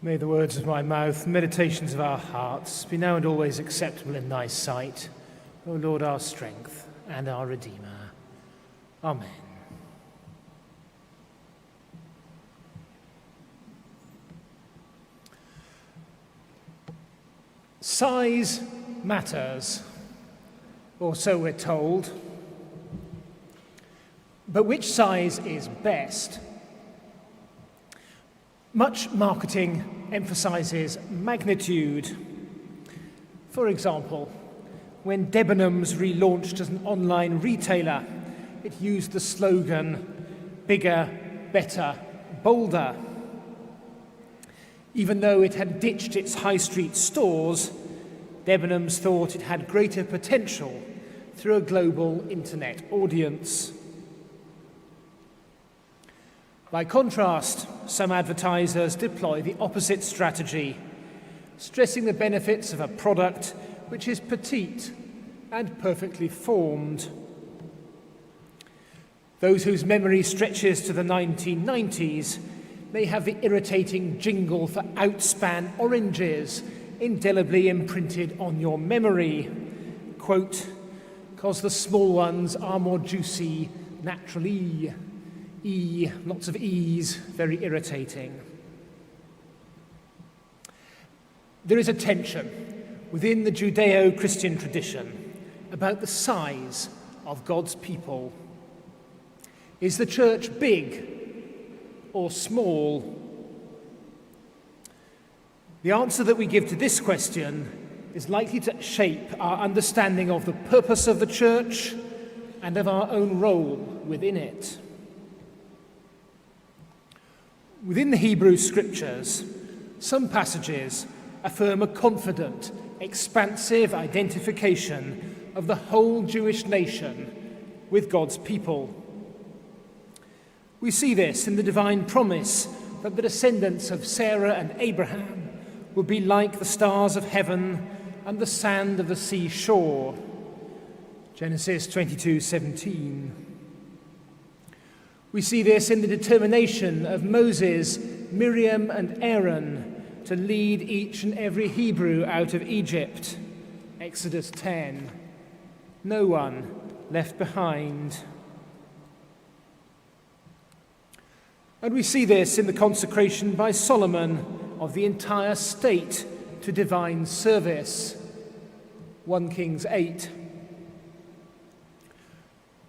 May the words of my mouth, meditations of our hearts, be now and always acceptable in thy sight, O Lord, our strength and our Redeemer. Amen. Size matters, or so we're told. But which size is best? Much marketing emphasizes magnitude. For example, when Debenhams relaunched as an online retailer, it used the slogan, "Bigger, better, bolder." Even though it had ditched its high street stores, Debenhams thought it had greater potential through a global internet audience. By contrast, some advertisers deploy the opposite strategy, stressing the benefits of a product which is petite and perfectly formed. Those whose memory stretches to the 1990s may have the irritating jingle for Outspan oranges indelibly imprinted on your memory. Quote, "'cause the small ones are more juicy naturally." Lots of E's, very irritating. There is a tension within the Judeo-Christian tradition about the size of God's people. Is the church big or small? The answer that we give to this question is likely to shape our understanding of the purpose of the church and of our own role within it. Within the Hebrew Scriptures, some passages affirm a confident, expansive identification of the whole Jewish nation with God's people. We see this in the divine promise that the descendants of Sarah and Abraham will be like the stars of heaven and the sand of the seashore. Genesis 22:17. We see this in the determination of Moses, Miriam, and Aaron to lead each and every Hebrew out of Egypt. Exodus 10. No one left behind. And we see this in the consecration by Solomon of the entire state to divine service. 1 Kings 8.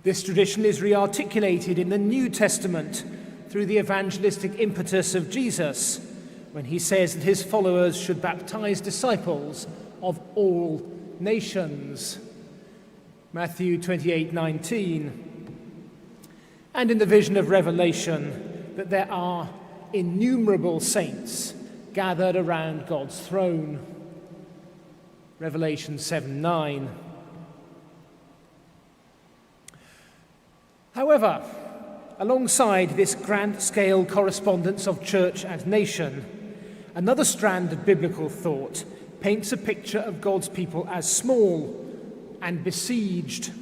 This tradition is re-articulated in the New Testament through the evangelistic impetus of Jesus, when he says that his followers should baptize disciples of all nations. Matthew 28:19. And in the vision of Revelation, that there are innumerable saints gathered around God's throne. Revelation 7:9. However, alongside this grand-scale correspondence of church and nation, another strand of biblical thought paints a picture of God's people as small and besieged.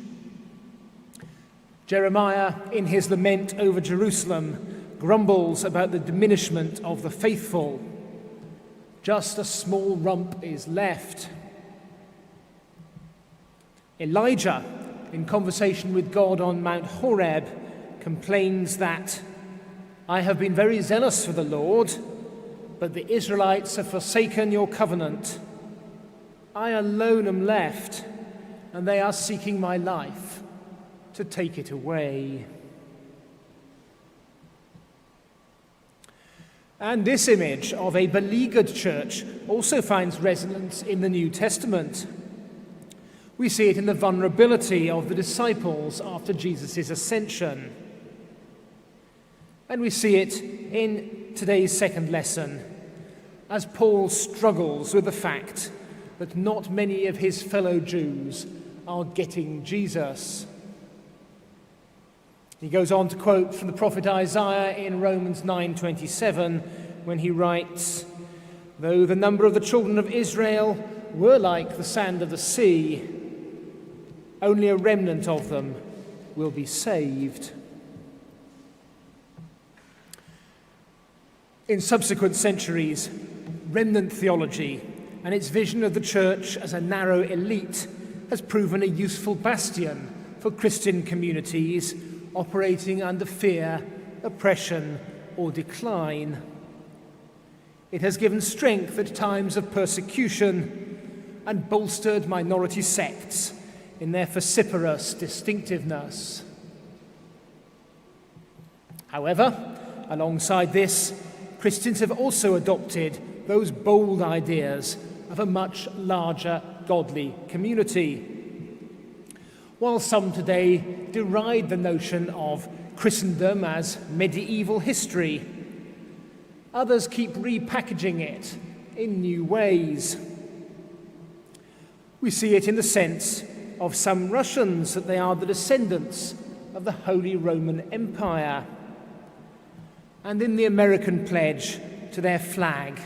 Jeremiah, in his lament over Jerusalem, grumbles about the diminishment of the faithful. Just a small rump is left. Elijah, in conversation with God on Mount Horeb, complains that, "I have been very zealous for the Lord, but the Israelites have forsaken your covenant. I alone am left, and they are seeking my life to take it away." And this image of a beleaguered church also finds resonance in the New Testament. We see it in the vulnerability of the disciples after Jesus' ascension. And we see it in today's second lesson, as Paul struggles with the fact that not many of his fellow Jews are getting Jesus. He goes on to quote from the prophet Isaiah in Romans 9:27, when he writes, "Though the number of the children of Israel were like the sand of the sea, only a remnant of them will be saved." In subsequent centuries, remnant theology and its vision of the church as a narrow elite has proven a useful bastion for Christian communities operating under fear, oppression, or decline. It has given strength at times of persecution and bolstered minority sects in their vociferous distinctiveness. However, alongside this, Christians have also adopted those bold ideas of a much larger godly community. While some today deride the notion of Christendom as medieval history, others keep repackaging it in new ways. We see it in the sense of some Russians that they are the descendants of the Holy Roman Empire, and in the American pledge to their flag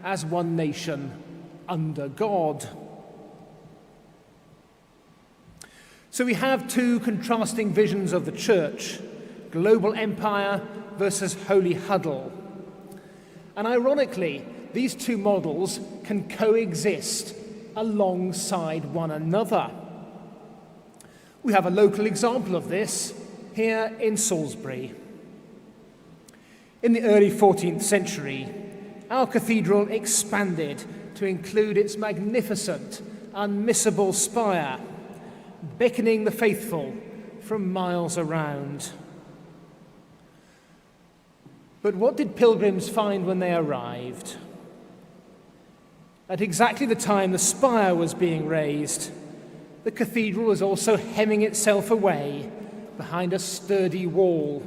as one nation under God. So we have two contrasting visions of the church, global empire versus holy huddle. And ironically, these two models can coexist alongside one another. We have a local example of this here in Salisbury. In the early 14th century, our cathedral expanded to include its magnificent, unmissable spire, beckoning the faithful from miles around. But what did pilgrims find when they arrived? At exactly the time the spire was being raised, the cathedral was also hemming itself away behind a sturdy wall.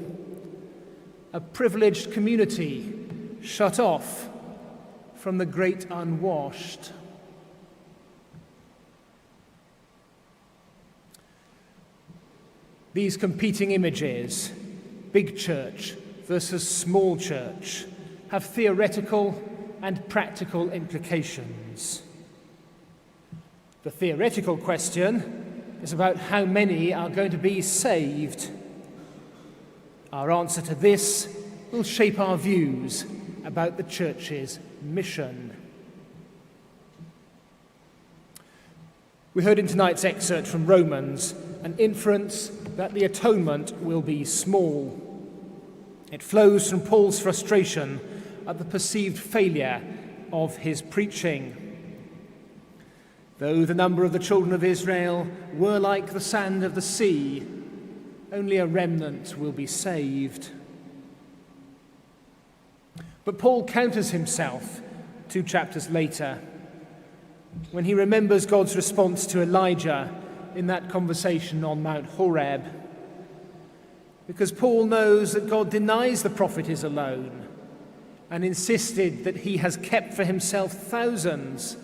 A privileged community shut off from the great unwashed. These competing images, big church versus small church, have theoretical and practical implications. The theoretical question is about how many are going to be saved. Our answer to this will shape our views about the church's mission. We heard in tonight's excerpt from Romans an inference that the atonement will be small. It flows from Paul's frustration at the perceived failure of his preaching. Though the number of the children of Israel were like the sand of the sea, only a remnant will be saved. But Paul counters himself 2 chapters later when he remembers God's response to Elijah in that conversation on Mount Horeb. Because Paul knows that God denies the prophet is alone and insisted that he has kept for himself thousands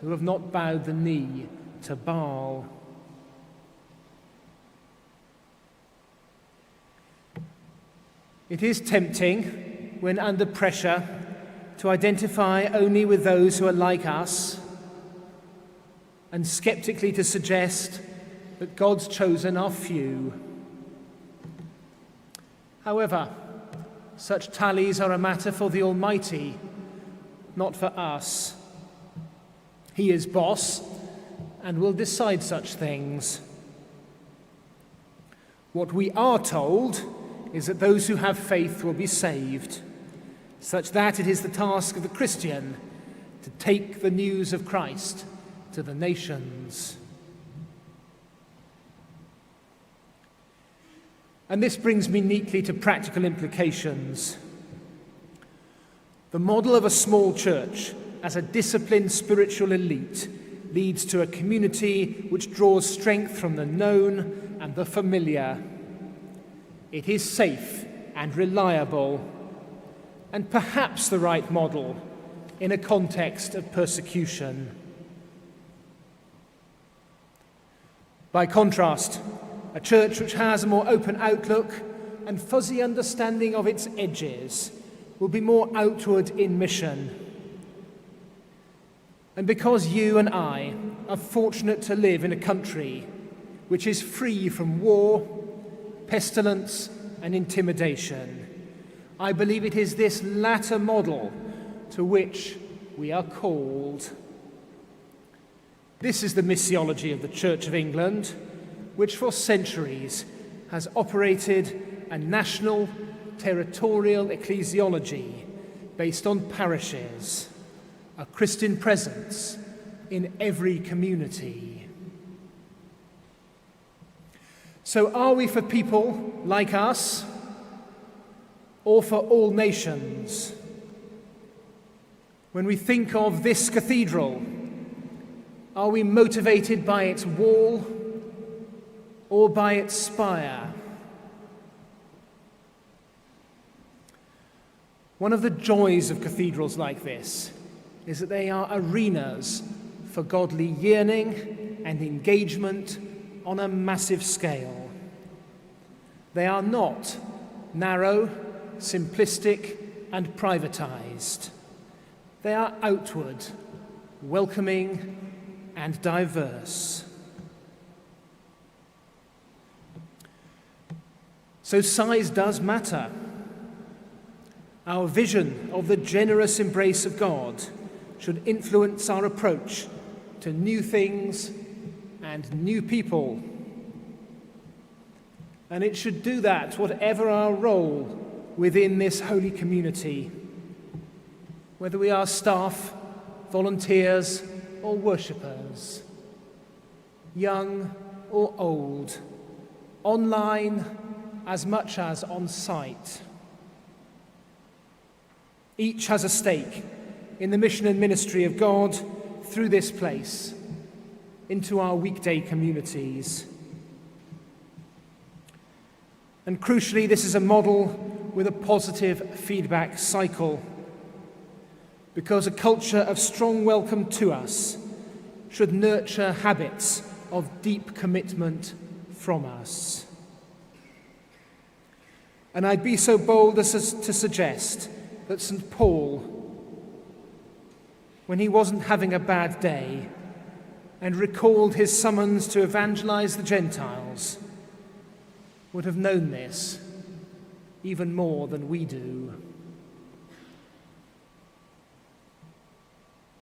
who have not bowed the knee to Baal. It is tempting, when under pressure, to identify only with those who are like us, and skeptically to suggest that God's chosen are few. However, such tallies are a matter for the Almighty, not for us. He is boss and will decide such things. What we are told is that those who have faith will be saved, such that it is the task of the Christian to take the news of Christ to the nations. And this brings me neatly to practical implications. The model of a small church as a disciplined spiritual elite leads to a community which draws strength from the known and the familiar. It is safe and reliable, and perhaps the right model in a context of persecution. By contrast, a church which has a more open outlook and fuzzy understanding of its edges will be more outward in mission. And because you and I are fortunate to live in a country which is free from war, pestilence, and intimidation, I believe it is this latter model to which we are called. This is the missiology of the Church of England, which for centuries has operated a national territorial ecclesiology based on parishes, a Christian presence in every community. So are we for people like us, or for all nations? When we think of this cathedral, are we motivated by its wall or by its spire? One of the joys of cathedrals like this is that they are arenas for godly yearning and engagement on a massive scale. They are not narrow, simplistic, and privatized. They are outward, welcoming, and diverse. So size does matter. Our vision of the generous embrace of God should influence our approach to new things and new people. And it should do that whatever our role within this holy community, whether we are staff, volunteers, or worshippers, young or old, online as much as on site. Each has a stake in the mission and ministry of God through this place into our weekday communities. And crucially, this is a model with a positive feedback cycle, because a culture of strong welcome to us should nurture habits of deep commitment from us. And I'd be so bold as to suggest that St. Paul, when he wasn't having a bad day and recalled his summons to evangelize the Gentiles, would have known this even more than we do.